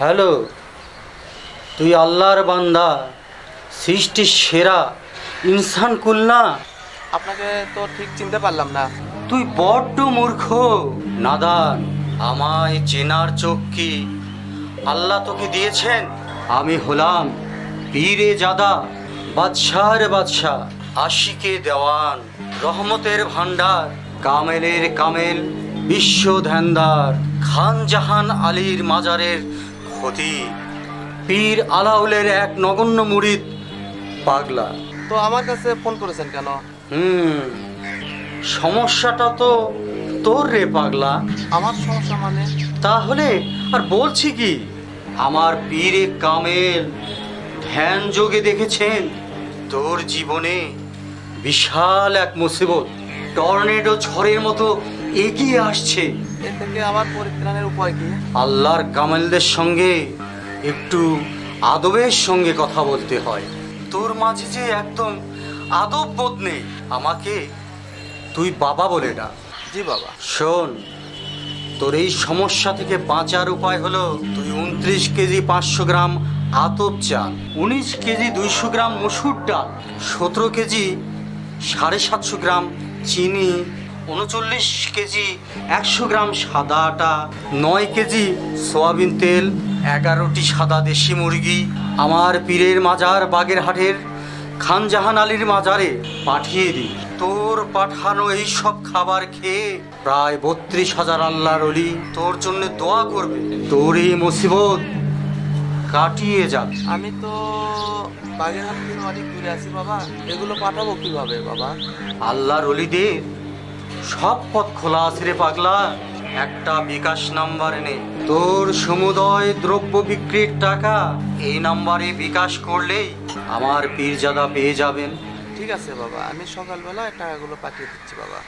Hello, তুই আল্লাহর বান্দা, সৃষ্টির সেরা ইনসান কুল না? আপনাকে তো ঠিক চিনতে পারলাম না। তুই বড্ড মূর্খ, নাদান। আমায় চেনার চোখ কি আল্লাহ তোকে দিয়েছেন? আমি হলাম পীরে জাদা, বাদশার বাদশাহ, আশিকে দেওয়ান, রহমতের ভান্ডার, কামেলের কামেল, বিশ্ব ধ্যানদার, খান জাহান আলীর মাজারের ক্ষতি, পীর আলাউলের এক নগণ্য মুরিদ, পাগলা। তো আমার কাছে ফোন করেছেন কেন? হুম, সমস্যাটা তো তোর রে পাগলা। আমার সমস্যা মানে? তাহলে আর বলছি কি, আমার পীরে কামেল ধ্যান যোগে দেখেছেন তোর জীবনে বিশাল এক মুসিবত টর্নেডো ঝড়ের মতো এগিয়ে আসছে। এ থেকে আমার পরিত্রাণের উপায় কি? আল্লাহর কামেলদের সঙ্গে একটু আদবের সঙ্গে কথা বলতে হয়। তোর মাঝে যে একদম আদব বোধ নেই। আমাকে তুই বাবা বলে ডাক। জি বাবা। শোন, তোর এই সমস্যা থেকে বাঁচার উপায় হলো তুই 29 কেজি 500 গ্রাম আতপ চাল, 19 কেজি 200 গ্রাম মসুর ডাল, 17 কেজি 750 গ্রাম চিনি, 39 কেজি 100 গ্রাম সাদা আটা, 9 কেজি সয়াবিন তেল, 11টি সাদা দেশি মুরগি আমার পীরের মাজার বাগেরহাটের খান জাহান আলীর মাজারে পাঠিয়ে দিই। তোর পাঠানো এই সব খাবার খেয়ে প্রায় 32,000 আল্লাহর অলি তোর জন্য দোয়া করবে, তোর এই মুসিবত কাটিয়ে যাবে। আমি তো বাগেরহাট থেকে অনেক দূরে আছি বাবা, এগুলো পাঠাবো কিভাবে বাবা? আল্লাহর অলিদের সব পথ খোলা আছে রে পাগলা। একটা বিকাশ নাম্বার নে, তোর সমুদয় দ্রব্য বিক্রির টাকা এই নাম্বারে বিকাশ করলেই আমার পীরজাদা পেয়ে যাবেন। ঠিক আছে বাবা, আমি সকালবেলা টাকাগুলো পাঠিয়ে দিচ্ছি বাবা।